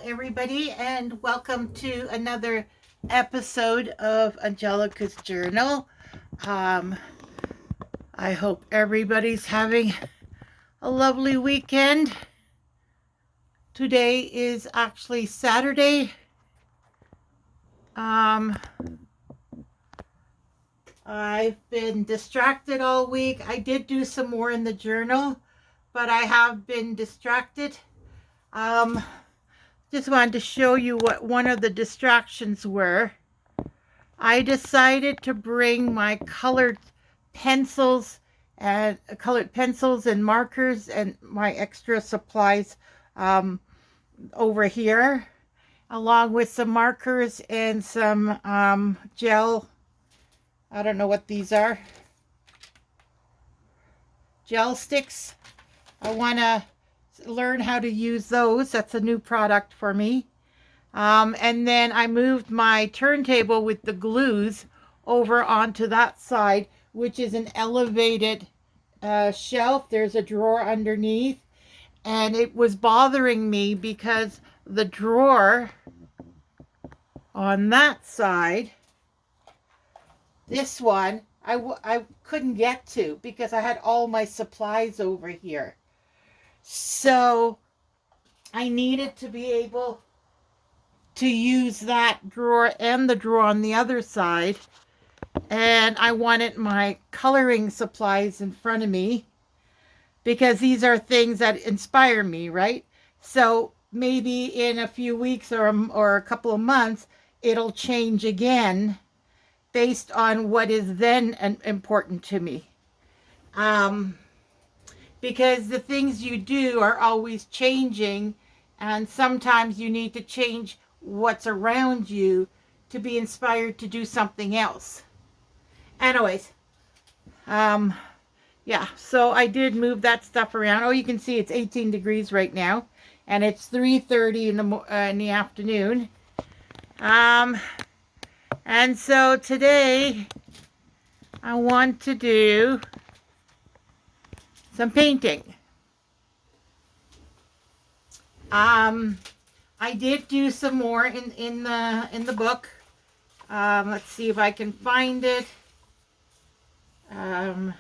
everybody, and welcome to another episode of Angelika's Journal. I hope everybody's having a lovely weekend. Today is actually Saturday. I've been distracted all week. I did do some more in the journal, but I have been distracted. Just wanted to show you what one of the distractions were. I decided to bring my colored pencils and markers and my extra supplies over here, along with some markers and some gel. I don't know what these are. Gel sticks. I want to learn how to use those. That's a new product for me. And then I moved my turntable with the glues over onto that side, which is an elevated shelf. There's a drawer underneath, and it was bothering me because the drawer on that side, this one, I couldn't get to because I had all my supplies over here. So I needed to be able to use that drawer and the drawer on the other side. And I wanted my coloring supplies in front of me because these are things that inspire me, right? So maybe in a few weeks or a couple of months, it'll change again based on what is then important to me. Because the things you do are always changing, and sometimes you need to change what's around you to be inspired to do something else. Anyways, yeah, so I did move that stuff around. Oh, you can see it's 18 degrees right now, and it's 3:30 in the afternoon. And so today I want to do some painting. I did do some more in the book. Let's see if I can find it. Oh,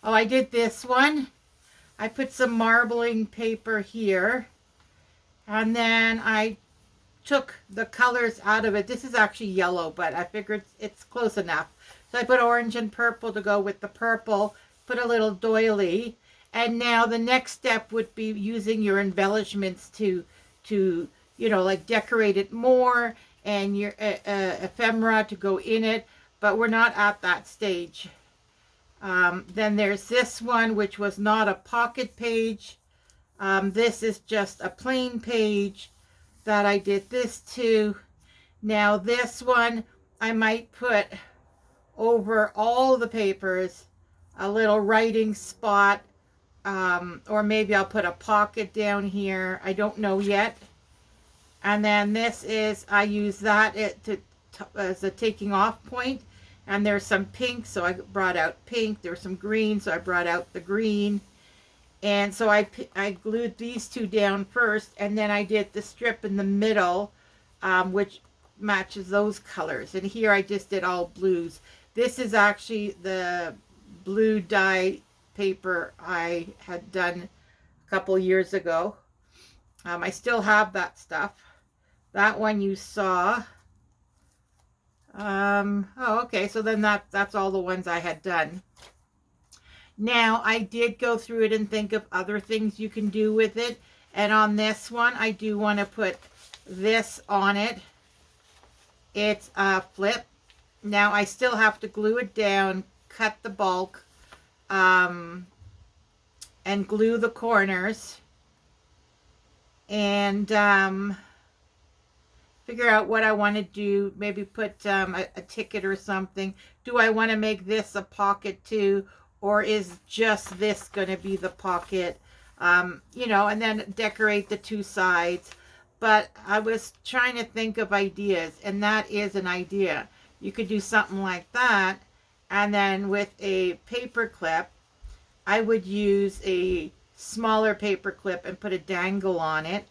I did this one. I put some marbling paper here, and then I took the colors out of it. This is actually yellow, but I figured it's close enough. So I put orange and purple to go with the purple, put a little doily, and now the next step would be using your embellishments to you know, like decorate it more, and your ephemera to go in it, but we're not at that stage. Then there's this one, which was not a pocket page. This is just a plain page that I did this to. Now this one, I might put over all the papers a little writing spot, or maybe I'll put a pocket down here. I don't know yet. And then this is, I use that as a taking off point. And there's some pink, so I brought out pink. There's some green, so I brought out the green. And so I glued these two down first, and then I did the strip in the middle, which matches those colors. And here I just did all blues. This is actually the blue dye paper I had done a couple years ago. I still have that stuff. That one you saw. Oh, okay, so then that's all the ones I had done. Now, I did go through it and think of other things you can do with it. And on this one, I do want to put this on it. It's a flip. Now, I still have to glue it down, cut the bulk, and glue the corners. And figure out what I want to do. Maybe put a ticket or something. Do I want to make this a pocket too? Or is just this going to be the pocket? You know, and then decorate the two sides. But I was trying to think of ideas, and that is an idea. You could do something like that, and then with a paper clip, I would use a smaller paper clip and put a dangle on it.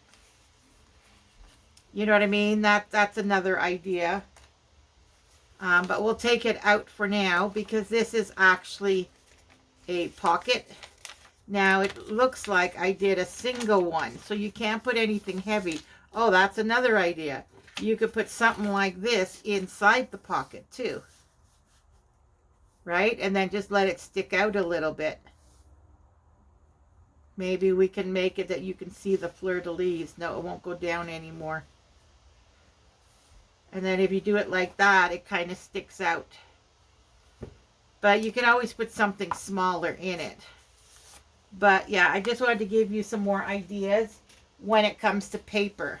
You know what I mean? That's another idea. But we'll take it out for now because this is actually a pocket. Now it looks like I did a single one, so you can't put anything heavy. Oh, that's another idea. You could put something like this inside the pocket too. Right? And then just let it stick out a little bit. Maybe we can make it that you can see the fleur-de-lis. No, it won't go down anymore. And then if you do it like that, it kind of sticks out. But you can always put something smaller in it. But yeah, I just wanted to give you some more ideas when it comes to paper.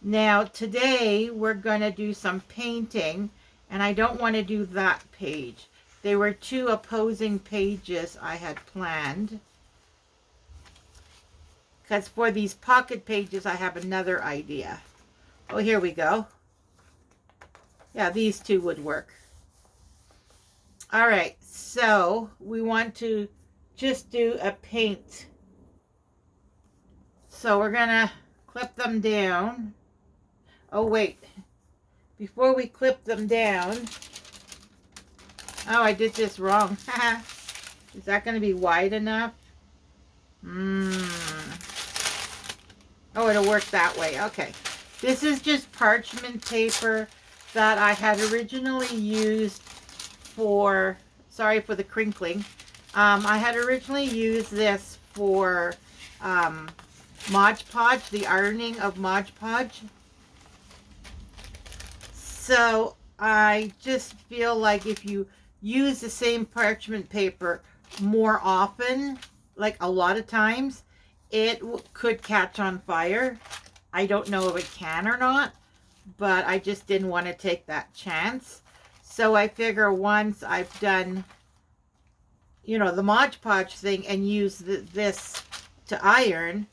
Now today we're going to do some painting, and I don't want to do that page. They were two opposing pages I had planned. Because for these pocket pages I have another idea. Oh, here we go. Yeah, these two would work. All right, so we want to just do a paint. So we're gonna clip them down. Oh wait, before we clip them down, oh, I did this wrong. Is that gonna be wide enough? Oh, it'll work that way. Okay, this is just parchment paper that I had originally used for, sorry for the crinkling. I had originally used this for Mod Podge, the ironing of Mod Podge. So I just feel like if you use the same parchment paper more often, like a lot of times, it could catch on fire. I don't know if it can or not, but I just didn't want to take that chance. So I figure once I've done, you know, the Mod Podge thing and use this to iron,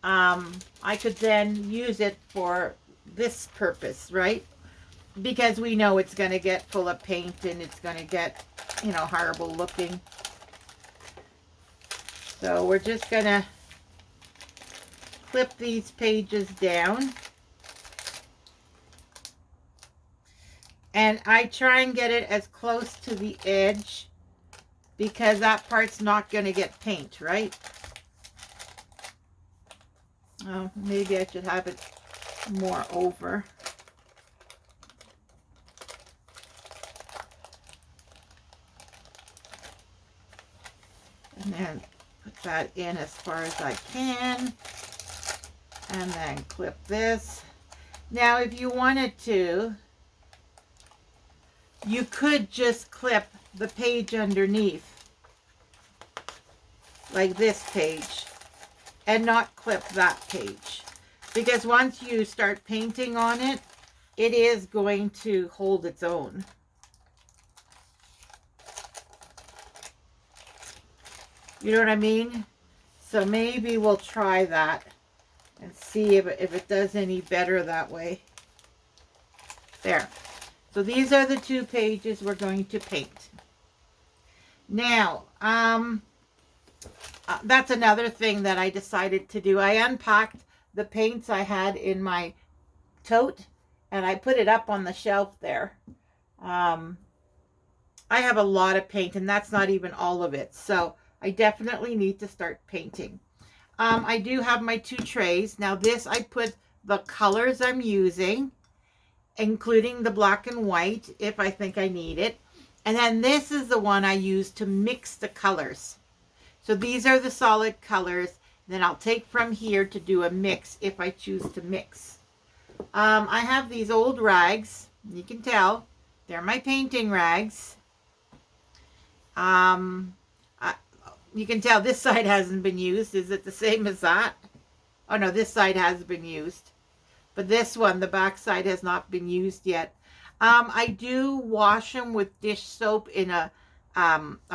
I could then use it for this purpose, right? Because we know it's going to get full of paint and it's going to get, you know, horrible looking. So we're just going to clip these pages down. And I try and get it as close to the edge because that part's not going to get paint, right? Oh, maybe I should have it more over. And then put that in as far as I can. And then clip this. Now, if you wanted to, you could just clip the page underneath, like this page, and not clip that page. Because once you start painting on it, it is going to hold its own. You know what I mean? So maybe we'll try that and see if it does any better that way. There. So these are the two pages we're going to paint. Now, that's another thing that I decided to do. I unpacked the paints I had in my tote and I put it up on the shelf there. I have a lot of paint and that's not even all of it. So I definitely need to start painting. I do have my two trays. Now this, I put the colors I'm using, including the black and white if I think I need it. And then this is the one I use to mix the colors. So these are the solid colors. Then I'll take from here to do a mix if I choose to mix. I have these old rags. You can tell they're my painting rags. You can tell this side hasn't been used. Is it the same as that? Oh no, this side has been used. But this one, the back side, has not been used yet. I do wash them with dish soap in a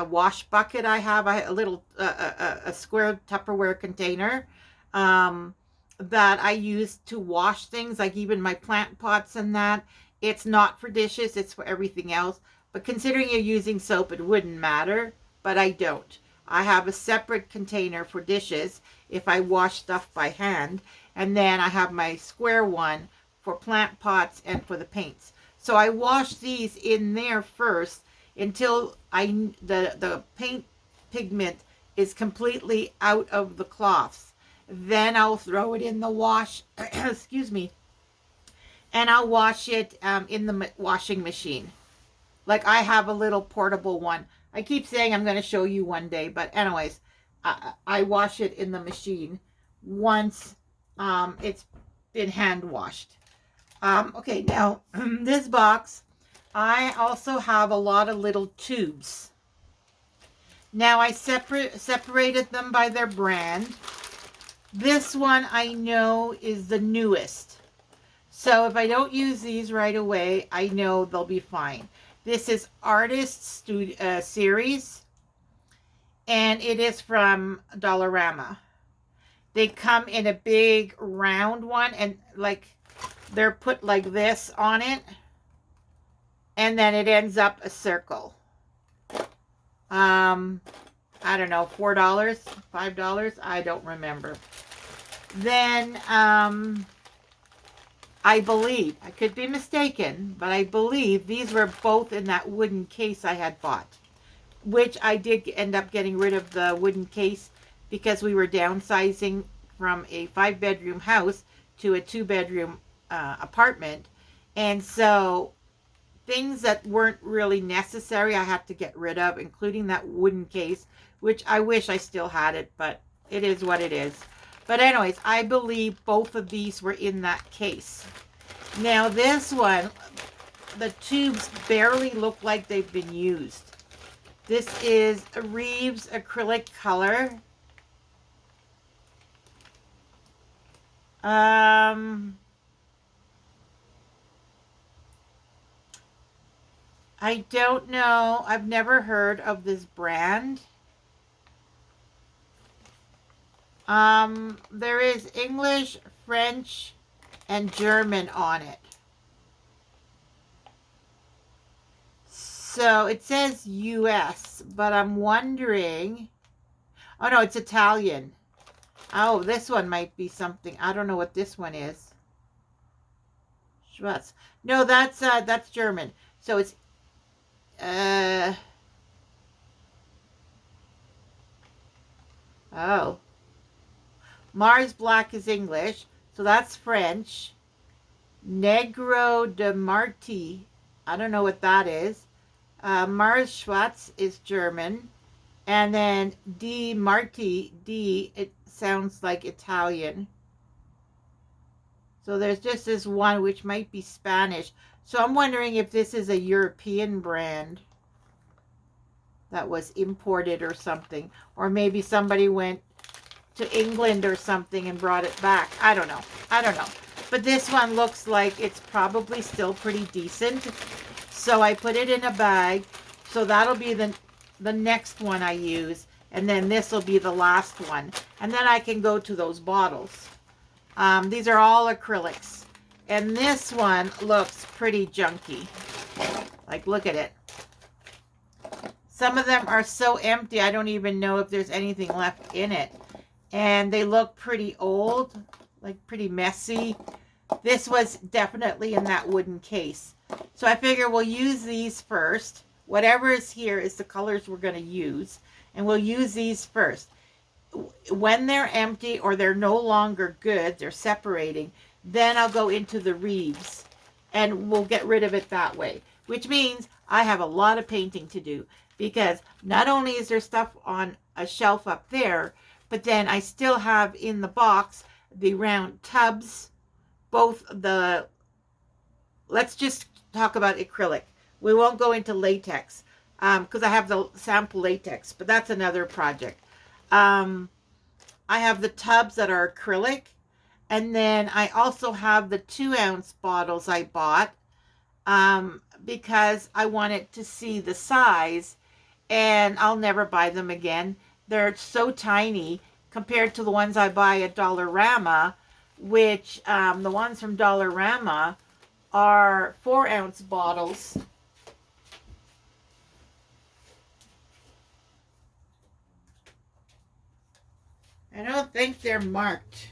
wash bucket. I have a little a square Tupperware container that I use to wash things, like even my plant pots and that. It's not for dishes, it's for everything else. But considering you're using soap, it wouldn't matter, but I don't. I have a separate container for dishes if I wash stuff by hand. And then I have my square one for plant pots and for the paints. So I wash these in there first until the paint pigment is completely out of the cloths. Then I'll throw it in the wash, excuse me, and I'll wash it in the washing machine. Like I have a little portable one. I keep saying I'm going to show you one day, but anyways, I wash it in the machine once it's been hand washed. Okay, now this box, I also have a lot of little tubes. Now I separated them by their brand. This one I know is the newest. So if I don't use these right away, I know they'll be fine. This is Artist Series, and it is from Dollarama. They come in a big round one, and like they're put like this on it, and then it ends up a circle. I don't know, $4, $5, I don't remember. Then I believe, I could be mistaken, but I believe these were both in that wooden case I had bought, which I did end up getting rid of the wooden case because we were downsizing from a 5-bedroom house to a 2-bedroom apartment. And so things that weren't really necessary I had to get rid of, including that wooden case, which I wish I still had it, but it is what it is. But anyways, I believe both of these were in that case. Now this one, the tubes barely look like they've been used. This is a Reeves acrylic color. I don't know. I've never heard of this brand. There is English, French, and German on it. So it says US, but I'm wondering. Oh no, it's Italian. Oh, this one might be something. I don't know what this one is. Schwarz. No, that's German. So it's oh. Mars Black is English, so that's French. Negro de Marti, I don't know what that is. Mars Schwarz is German. And then D Marti, D, it sounds like Italian. So there's just this one which might be Spanish. So I'm wondering if this is a European brand that was imported or something. Or maybe somebody went to England or something and brought it back. I don't know. I don't know. But this one looks like it's probably still pretty decent. So I put it in a bag. So that'll be the next one I use. And then this will be the last one. And then I can go to those bottles. These are all acrylics. And this one looks pretty junky. Like, look at it. Some of them are so empty, I don't even know if there's anything left in it. And they look pretty old, like pretty messy. This was definitely in that wooden case. So I figure we'll use these first. Whatever is here is the colors we're going to use. And we'll use these first. When they're empty or they're no longer good, they're separating, then I'll go into the Reeves. And we'll get rid of it that way. Which means I have a lot of painting to do. Because not only is there stuff on a shelf up there, but then I still have in the box the round tubs, both the, let's just talk about acrylic. We won't go into latex because I have the sample latex, but that's another project. I have the tubs that are acrylic, and then I also have the 2-ounce bottles I bought because I wanted to see the size, and I'll never buy them again. They're so tiny compared to the ones I buy at Dollarama, which the ones from Dollarama are 4-ounce bottles. I don't think they're marked.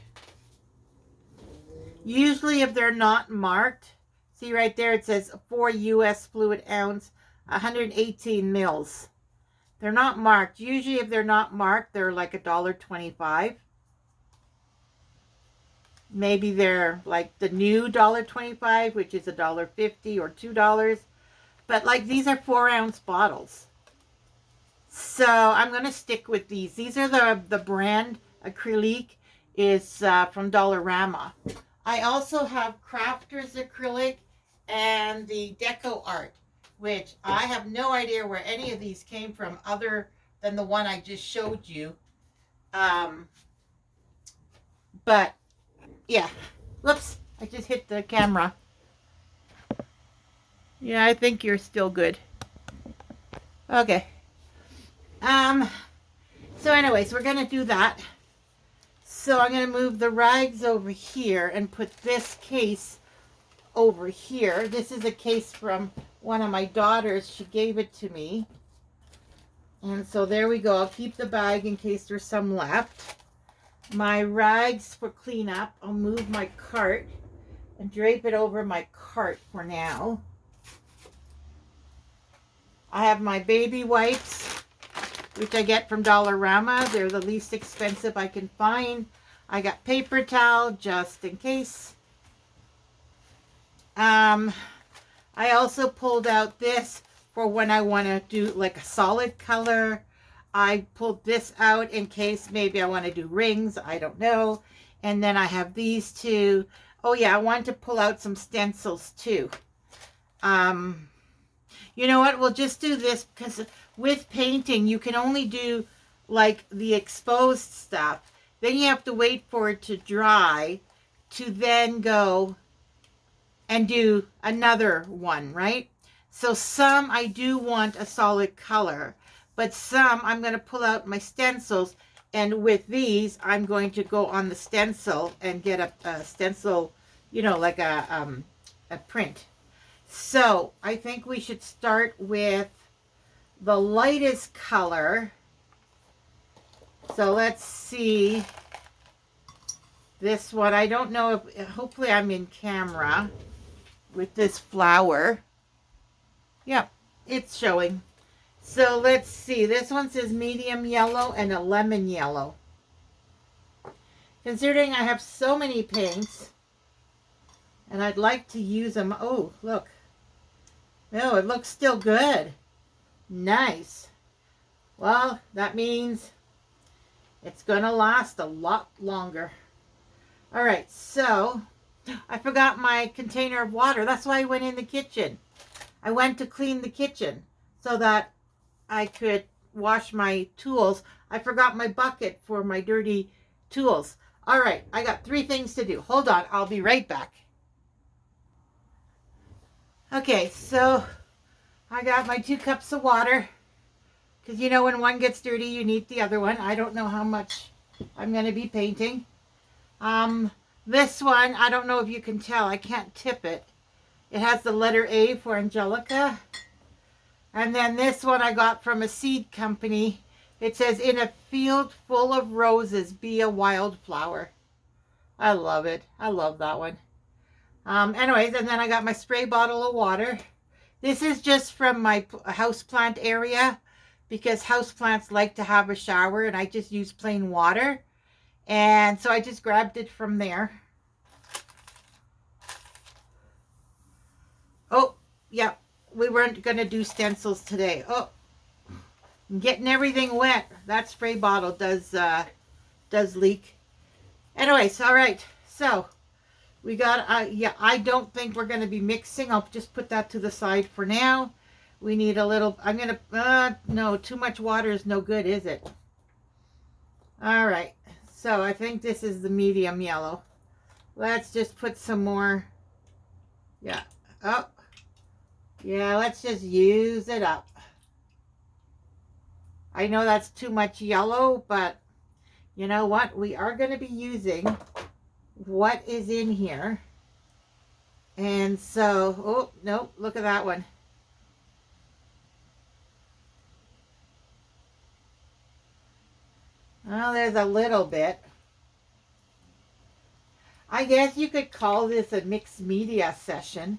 Usually if they're not marked, see right there it says 4 US fluid ounce, 118 mils. They're not marked. Usually if they're not marked, they're like $1.25. Maybe they're like the new $1.25, which is $1.50 or $2. But like these are 4-ounce bottles. So I'm going to stick with these. These are the brand acrylic is from Dollarama. I also have Crafters acrylic and the Deco Art, which I have no idea where any of these came from other than the one I just showed you. But yeah, whoops, I just hit the camera. Yeah, I think you're still good. Okay. So anyways, we're going to do that. So I'm going to move the rags over here and put this case over here. This is a case from one of my daughters. She gave it to me. And so there we go. I'll keep the bag in case there's some left. My rags for cleanup. I'll move my cart and drape it over my cart for now. I have my baby wipes, which I get from Dollarama. They're the least expensive I can find. I got paper towel just in case. I also pulled out this for when I want to do like a solid color. I pulled this out in case maybe I want to do rings. I don't know. And then I have these two. Oh yeah, I want to pull out some stencils too. You know what? We'll just do this because with painting, you can only do like the exposed stuff. Then you have to wait for it to dry to then go and do another one, right? So some I do want a solid color, but some I'm going to pull out my stencils, and with these I'm going to go on the stencil and get a stencil, you know, like a print. So I think we should start with the lightest color. So let's see this one. I don't know if, hopefully I'm in camera with this flower. Yep, it's showing. So let's see. This one says medium yellow and a lemon yellow. Considering I have so many paints and I'd like to use them. Oh, look. Oh, it looks still good. Nice. Well, that means it's going to last a lot longer. All right, so I forgot my container of water. That's why I went in the kitchen. I went to clean the kitchen so that I could wash my tools. I forgot my bucket for my dirty tools. All right, I got 3 things to do. Hold on, I'll be right back. Okay, so I got my 2 cups of water because you know when one gets dirty, you need the other one. I don't know how much I'm going to be painting. This one, I don't know if you can tell. I can't tip it. It has the letter A for Angelika. And then this one I got from a seed company. It says, in a field full of roses, be a wildflower. I love it. I love that one. Anyways, and then I got my spray bottle of water. This is just from my houseplant area because houseplants like to have a shower and I just use plain water. And so I just grabbed it from there. Oh, yeah, we weren't going to do stencils today. Oh, I'm getting everything wet. That spray bottle does leak. Anyways, all right. So we got, yeah, I don't think we're going to be mixing. I'll just put that to the side for now. We need a little, I'm going to, no, too much water is no good, is it? All right. So I think this is the medium yellow. Let's just put some more. Yeah. Oh. Yeah, let's just use it up. I know that's too much yellow, but you know what? We are going to be using what is in here. And so, oh, no, look at that one. Well, there's a little bit. I guess you could call this a mixed media session.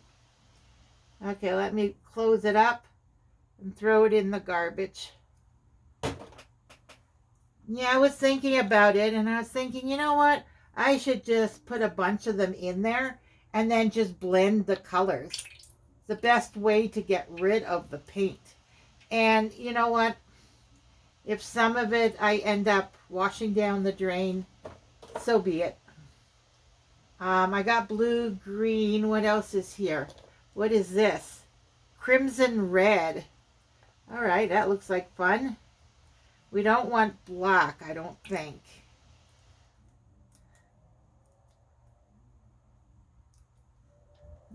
Okay, let me close it up and throw it in the garbage. Yeah, I was thinking about it, and I was thinking, you know what? I should just put a bunch of them in there and then just blend the colors. It's the best way to get rid of the paint. And you know what? If some of it I end up washing down the drain, so be it. I got blue, green. What else is here? What is this? Crimson red. All right, that looks like fun. We don't want black, I don't think.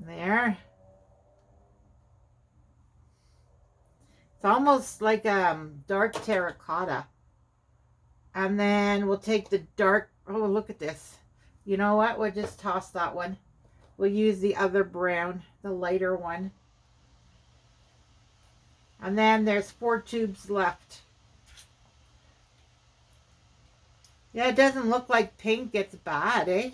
There. It's almost like dark terracotta. And then we'll take the dark, oh, look at this. You know what? We'll just toss that one. We'll use the other brown, the lighter one. And then there's 4 tubes left. Yeah, it doesn't look like paint gets bad, eh?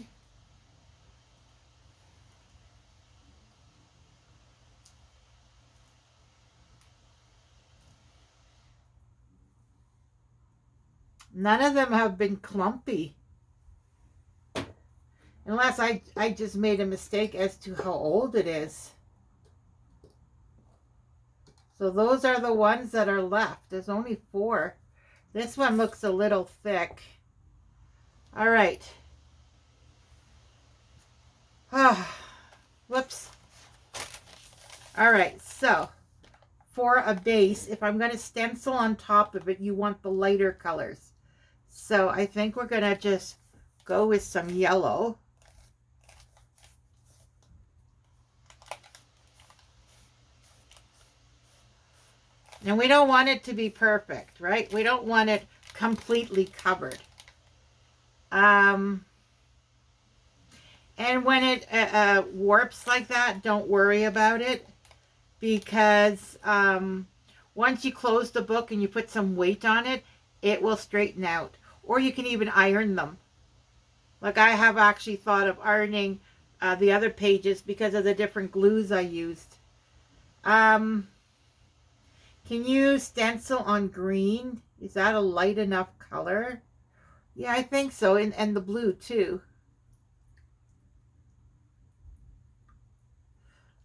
None of them have been clumpy. Unless I just made a mistake as to how old it is. So those are the ones that are left. There's only 4. This one looks a little thick. All right. Whoops. All right, so for a base, if I'm going to stencil on top of it, you want the lighter colors. So I think we're going to just go with some yellow. And we don't want it to be perfect, right? We don't want it completely covered. And when it warps like that, don't worry about it, because once you close the book and you put some weight on it, it will straighten out. Or you can even iron them. Like I have actually thought of ironing the other pages because of the different glues I used. Can you stencil on green? Is that a light enough color? Yeah, I think so. And the blue too.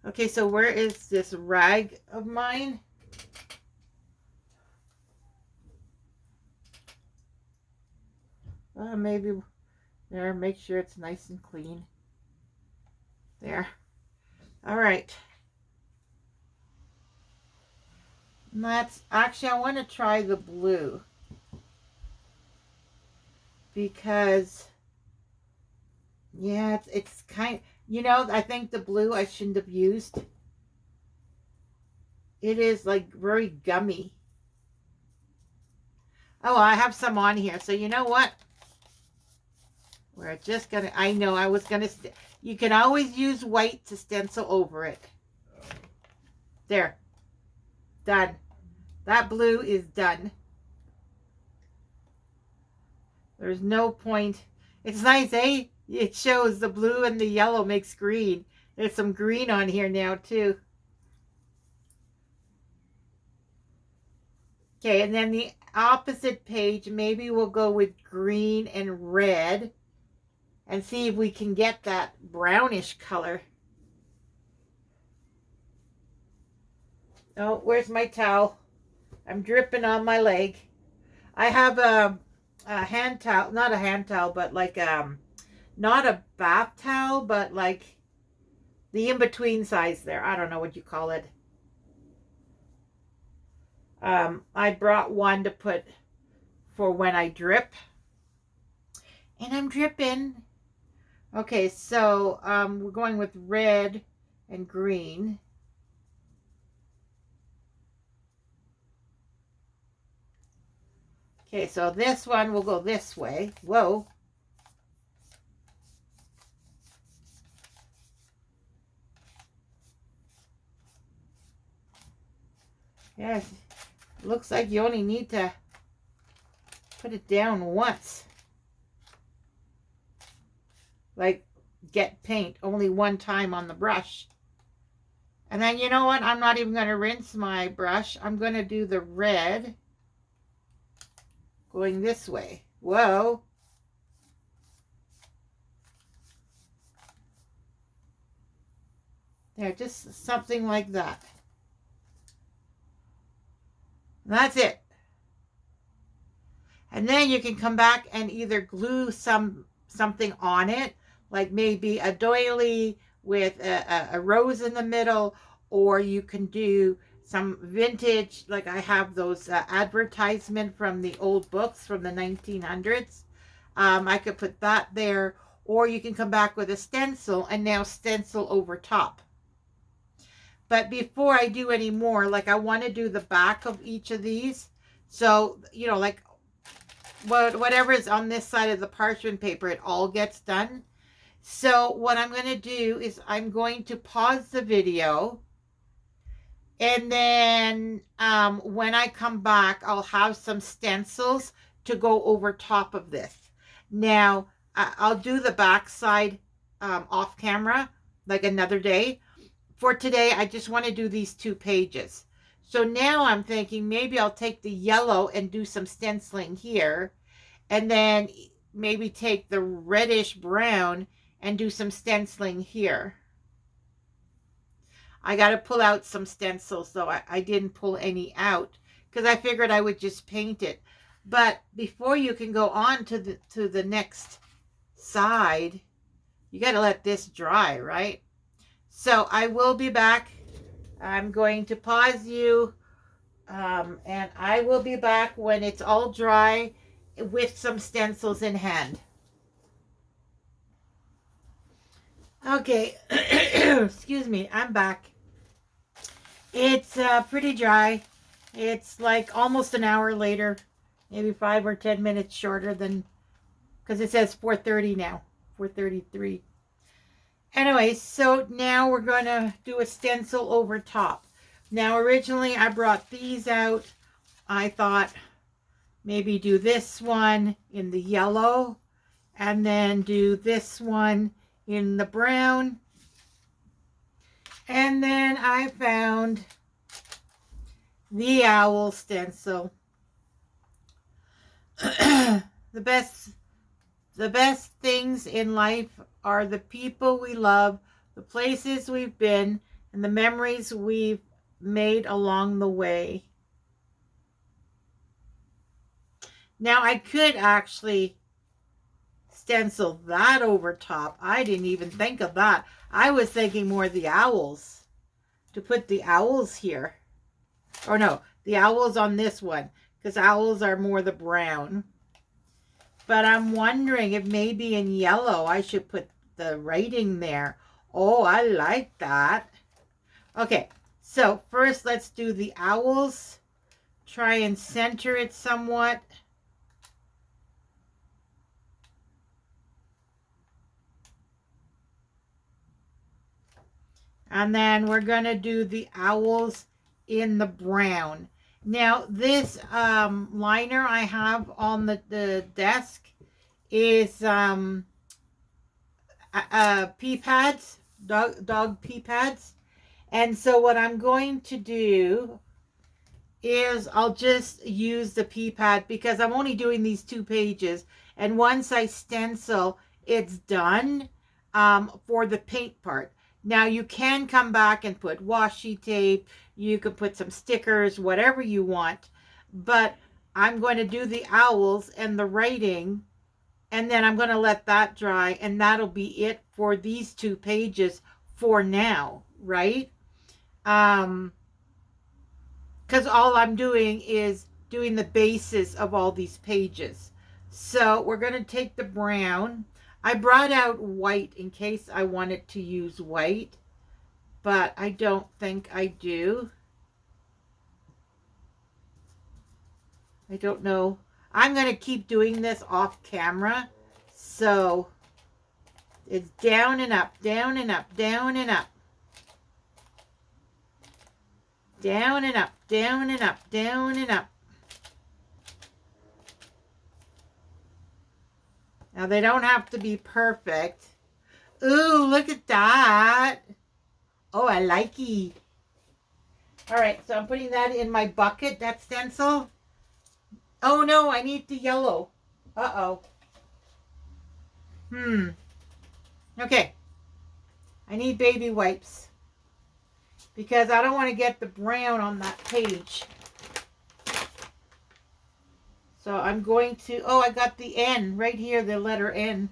Okay, so where is this rag of mine? Maybe there, make sure it's nice and clean. There. All right. That's actually, I want to try the blue because yeah, it's kind, you know, I think the blue I shouldn't have used. It is like very gummy. Oh, I have some on here, so you know what? We're just gonna, I know I was gonna, you can always use white to stencil over it. There. Done. That blue is done. There's no point. It's nice, eh? It shows the blue and the yellow makes green. There's some green on here now too. Okay, and then the opposite page, maybe we'll go with green and red and see if we can get that brownish color. Oh, where's my towel? I'm dripping on my leg. I have a hand towel, not a hand towel, but like not a bath towel, but like the in-between size there. I don't know what you call it. I brought one to put for when I drip. And I'm dripping. Okay, so we're going with red and green. Okay, so this one will go this way. Whoa. Yes, looks like you only need to put it down once. Like get paint only one time on the brush. And then, you know what? I'm not even going to rinse my brush. I'm going to do the red going this way. Whoa. There, just something like that. And that's it. And then you can come back and either glue something on it, like maybe a doily with a rose in the middle, or you can do some vintage, like I have those advertisement from the old books from the 1900s. I could put that there, or you can come back with a stencil and now stencil over top. But before I do any more, like I want to do the back of each of these. So, you know, like whatever is on this side of the parchment paper, it all gets done. So what I'm going to do is I'm going to pause the video. And then when I come back, I'll have some stencils to go over top of this. Now, I'll do the back side off camera, like another day. For today, I just want to do these 2 pages. So now I'm thinking maybe I'll take the yellow and do some stenciling here. And then maybe take the reddish brown and do some stenciling here. I got to pull out some stencils, though. I didn't pull any out because I figured I would just paint it. But before you can go on to the next side, you got to let this dry, right? So I will be back. I'm going to pause you, and I will be back when it's all dry with some stencils in hand. Okay, excuse me, I'm back. It's pretty dry. It's like almost an hour later, maybe 5 or 10 minutes shorter than, because it says 4:30 now, 4:33. Anyway, so now we're going to do a stencil over top. Now, originally I brought these out. I thought maybe do this one in the yellow and then do this one in the brown. And then I found the owl stencil. The best things in life are the people we love, the places we've been, and the memories we've made along the way. Now, I could actually stencil that over top. I didn't even think of that. I was thinking more the owls, to put the owls here. Or no, the owls on this one, because owls are more the brown. But I'm wondering if maybe in yellow I should put the writing there. Oh, I like that. Okay, so first let's do the owls. Try and center it somewhat. And then we're going to do the owls in the brown. Now, this liner I have on the desk is pea pads, dog pea pads. And so what I'm going to do is I'll just use the pea pad because I'm only doing these 2 pages. And once I stencil, it's done for the paint part. Now, you can come back and put washi tape. You could put some stickers, whatever you want. But I'm going to do the owls and the writing. And then I'm going to let that dry. And that'll be it for these 2 pages for now, right? Because all I'm doing is doing the basis of all these pages. So we're going to take the brown. I brought out white in case I wanted to use white, but I don't think I do. I don't know. I'm going to keep doing this off camera. So it's down and up, down and up, down and up. Down and up, down and up, down and up. Now, they don't have to be perfect, Ooh, look at that. Oh, I like it. All right, so I'm putting that in my bucket, that stencil. Oh, no, I need the yellow. Uh-oh. Okay. I need baby wipes because I don't want to get the brown on that page. So I'm going to, oh, I got the N right here, the letter N.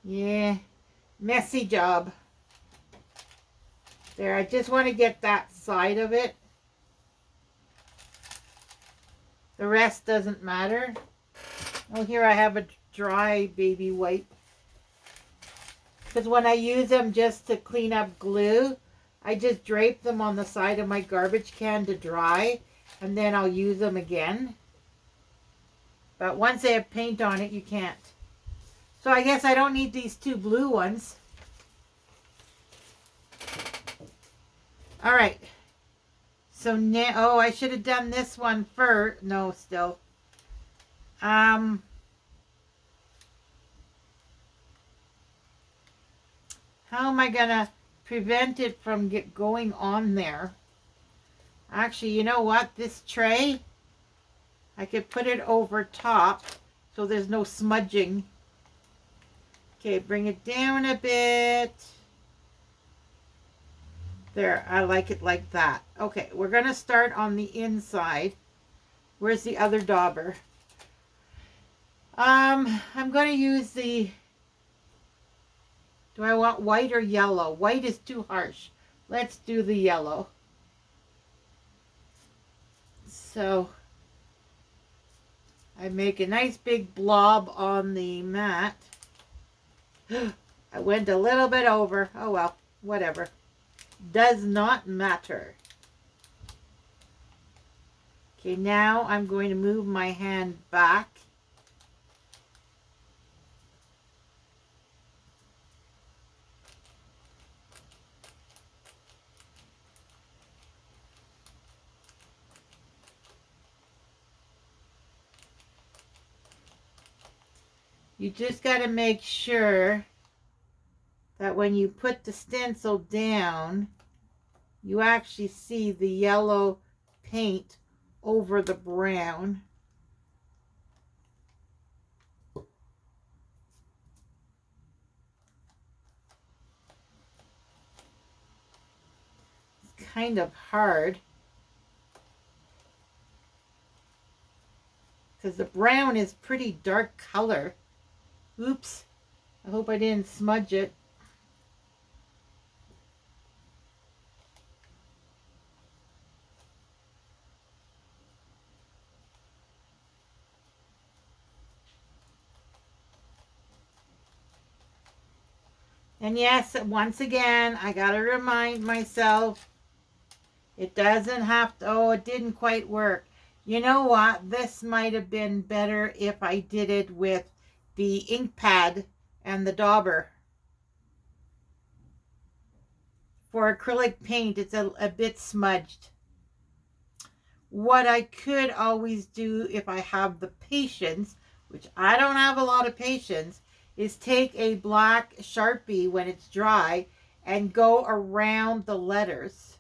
Yeah, messy job. There, I just want to get that side of it. The rest doesn't matter. Oh, here I have a dry baby wipe. Because when I use them just to clean up glue, I just drape them on the side of my garbage can to dry, and then I'll use them again. But once they have paint on it, you can't. So I guess I don't need these two blue ones. All right. So now, oh, I should have done this one first. No, still. How am I going to prevent it from going on there? Actually, you know what? This tray, I could put it over top so there's no smudging. Okay, bring it down a bit. There, I like it like that. Okay, we're going to start on the inside. Where's the other dauber? I'm going to use the... Do I want white or yellow? White is too harsh. Let's do the yellow. So, I make a nice big blob on the mat. I went a little bit over. Oh well, whatever. Does not matter. Okay, now I'm going to move my hand back. You just got to make sure that when you put the stencil down, you actually see the yellow paint over the brown. It's kind of hard because the brown is pretty dark color. Oops, I hope I didn't smudge it. And yes, once again, I gotta remind myself, it doesn't have to, oh, it didn't quite work. You know what? This might have been better if I did it with the ink pad and the dauber. For acrylic paint, it's a bit smudged. What I could always do if I have the patience, which I don't have a lot of patience, is take a black Sharpie when it's dry and go around the letters.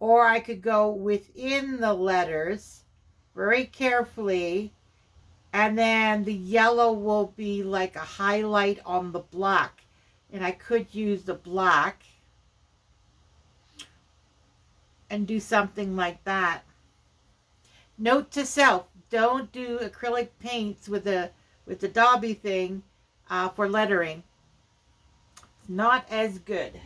Or I could go within the letters very carefully, and then the yellow will be like a highlight on the black. And I could use the black and do something like that. Note to self, don't do acrylic paints with the Dobby thing for lettering. It's not as good.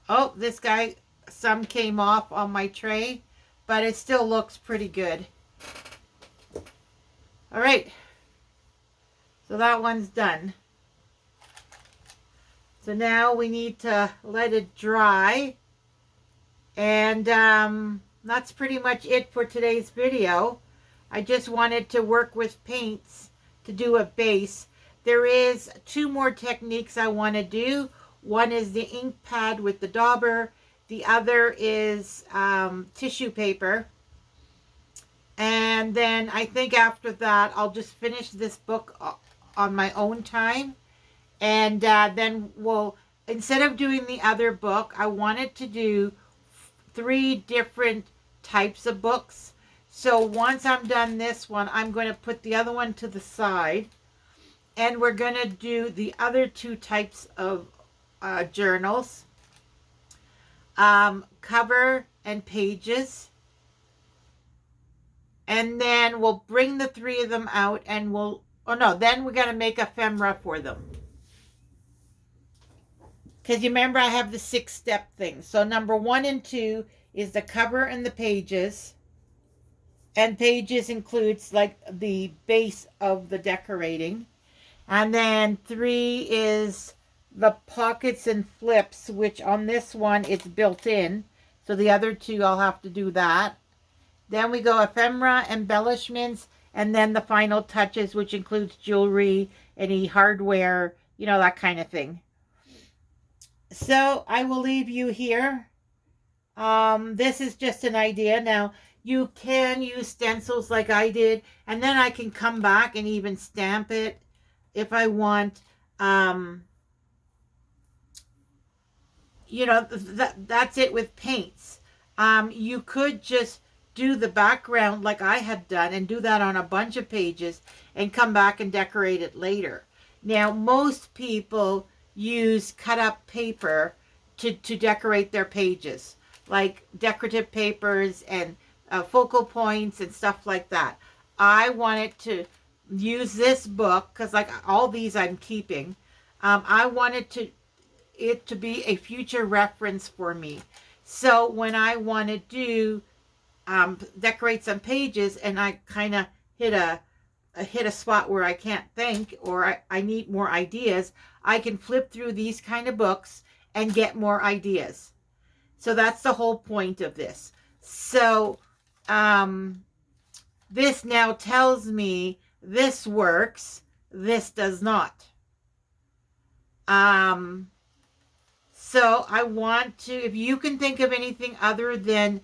Oh, this guy, some came off on my tray, but it still looks pretty good. All right, so that one's done. So now we need to let it dry, and that's pretty much it for today's video. I just wanted to work with paints to do a base. There is two more techniques I want to do. One is the ink pad with the dauber. The other is tissue paper. And then I think after that, I'll just finish this book on my own time. And then we'll, instead of doing the other book, I wanted to do 3 different types of books. So once I'm done this one, I'm going to put the other one to the side. And we're going to do the other 2 types of journals. Cover and pages. And then we'll bring the 3 of them out and we'll, then we're going to make ephemera for them. Because you remember I have the 6-step thing. So number 1 and 2 is the cover and the pages. And pages includes like the base of the decorating. And then 3 is the pockets and flips, which on this one it's built in. So the other 2 I'll have to do that. Then we go ephemera, embellishments, and then the final touches, which includes jewelry, any hardware, that kind of thing. So I will leave you here. This is just an idea. Now, you can use stencils like I did, and then I can come back and even stamp it if I want. That's it with paints. You could just do the background like I had done and do that on a bunch of pages and come back and decorate it later. Now, most people use cut up paper to decorate their pages, like decorative papers and focal points and stuff like that. I wanted to use this book because like all these I'm keeping. I wanted it to be a future reference for me. So when I want to do decorate some pages and I kind of hit a spot where I can't think or I need more ideas, I can flip through these kind of books and get more ideas. So that's the whole point of this. So this now tells me this works, this does not. So I want to, if you can think of anything other than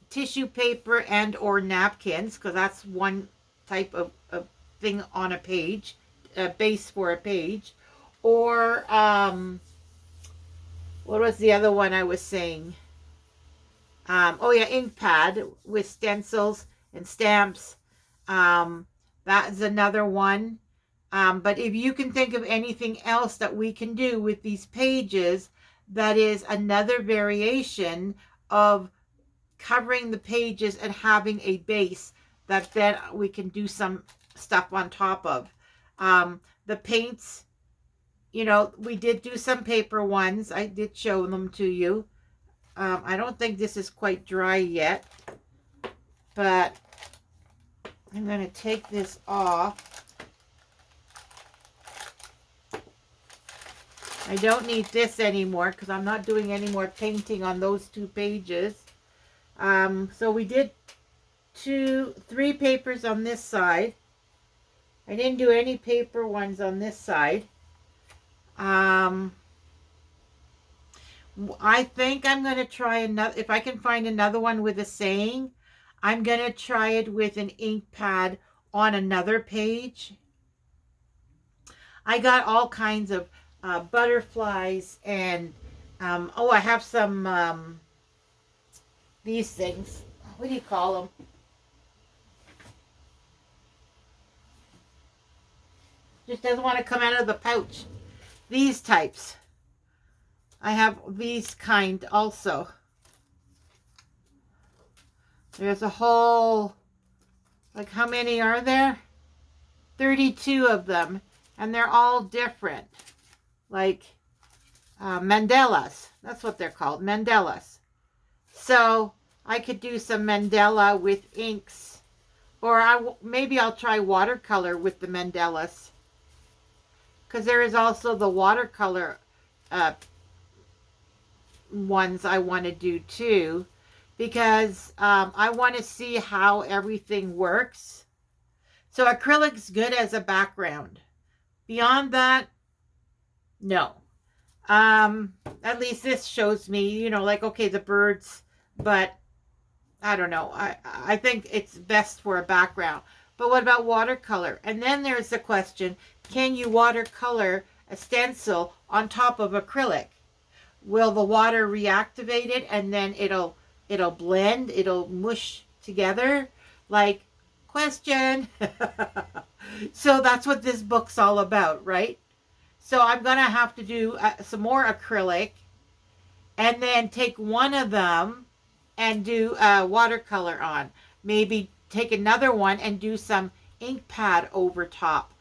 tissue paper and or napkins, because that's one type of thing on a page, a base for a page, or what was the other one I was saying? Ink pad with stencils and stamps. That is another one. But if you can think of anything else that we can do with these pages, that is another variation of covering the pages and having a base that then we can do some stuff on top of. The paints, we did do some paper ones. I did show them to you. I don't think this is quite dry yet, but I'm going to take this off. I don't need this anymore because I'm not doing any more painting on those 2 pages. So we did 3 papers on this side. I didn't do any paper ones on this side. I think I'm going to try another, if I can find another one with a saying, I'm going to try it with an ink pad on another page. I got all kinds of butterflies and, I have some, these things. What do you call them? Just doesn't want to come out of the pouch. These types. I have these kind also. There's a whole, like how many are there? 32 of them. And they're all different. Like mandalas. That's what they're called. Mandalas. So I could do some mandala with inks. Or maybe I'll try watercolor with the mandalas. Because there is also the watercolor ones I want to do too. Because I want to see how everything works. So acrylic's good as a background. Beyond that, no. At least this shows me, you know, like, okay, the birds, but I don't know. I think it's best for a background. But what about watercolor? And then there's the question, can you watercolor a stencil on top of acrylic? Will the water reactivate it and then it'll blend, it'll mush together? Like, question. So that's what this book's all about, right? So I'm going to have to do some more acrylic and then take one of them and do watercolor on. Maybe take another one and do some ink pad over top,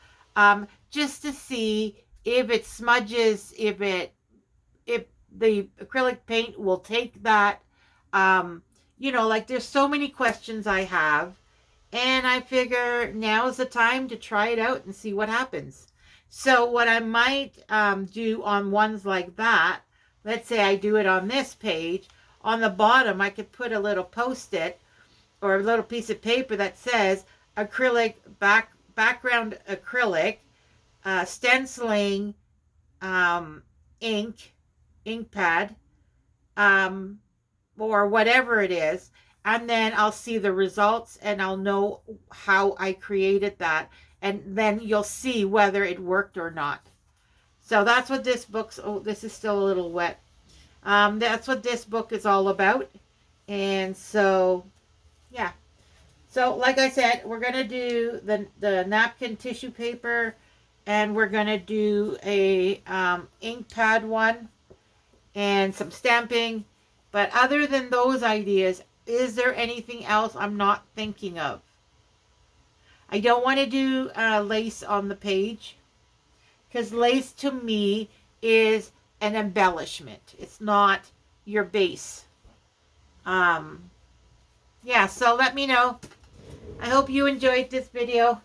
just to see if it smudges, if the acrylic paint will take that. You know, like, there's so many questions I have, and I figure now is the time to try it out and see what happens. So what I might do on ones like that, let's say I do it on this page, on the bottom I could put a little post-it or a little piece of paper that says acrylic background acrylic, stenciling, ink pad, or whatever it is, and then I'll see the results and I'll know how I created that, and then you'll see whether it worked or not. So that's what this book's, oh, this is still a little wet. That's what this book is all about. And so, yeah. So, like I said, we're going to do the napkin tissue paper, and we're going to do a ink pad one and some stamping. But other than those ideas, is there anything else I'm not thinking of? I don't want to do lace on the page, because lace to me is an embellishment. It's not your base. Yeah, so let me know. I hope you enjoyed this video.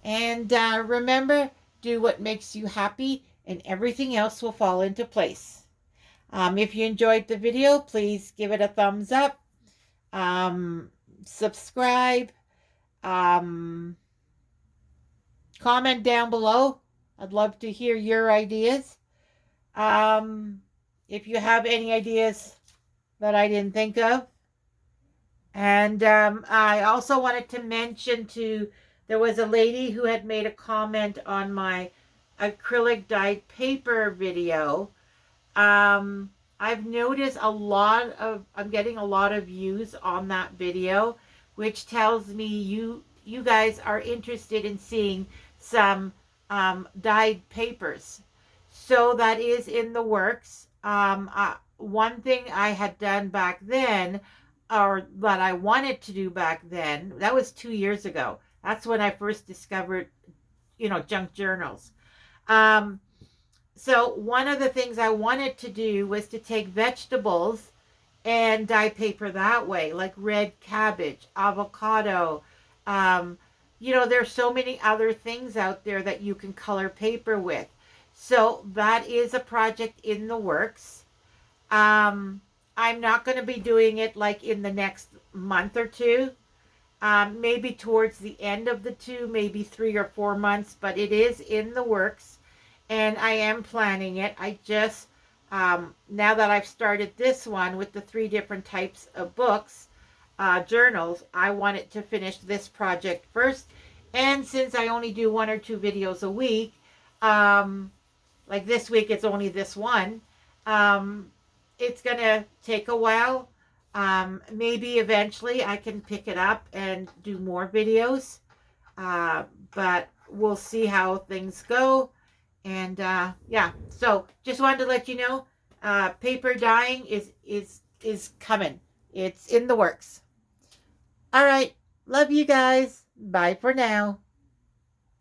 And remember, do what makes you happy and everything else will fall into place. If you enjoyed the video, please give it a thumbs up. Subscribe. Comment down below. I'd love to hear your ideas. If you have any ideas that I didn't think of. And I also wanted to mention there was a lady who had made a comment on my acrylic dyed paper video. I've noticed I'm getting a lot of views on that video, which tells me you guys are interested in seeing some dyed papers. So that is in the works. One thing I had done back then, or that I wanted to do back then, that was 2 years ago. That's when I first discovered, junk journals. So one of the things I wanted to do was to take vegetables and dye paper that way, like red cabbage, avocado. There's so many other things out there that you can color paper with. So that is a project in the works. I'm not going to be doing it like in the next month or two. Maybe towards the end of the 2, maybe 3 or 4 months, but it is in the works and I am planning it. I just, now that I've started this one with the 3 different types of books, journals, I wanted to finish this project first. And since I only do 1 or 2 videos a week, like this week it's only this one, it's going to take a while. Maybe eventually I can pick it up and do more videos. But we'll see how things go. And yeah, so just wanted to let you know, paper dyeing is coming. It's in the works. All right. Love you guys. Bye for now.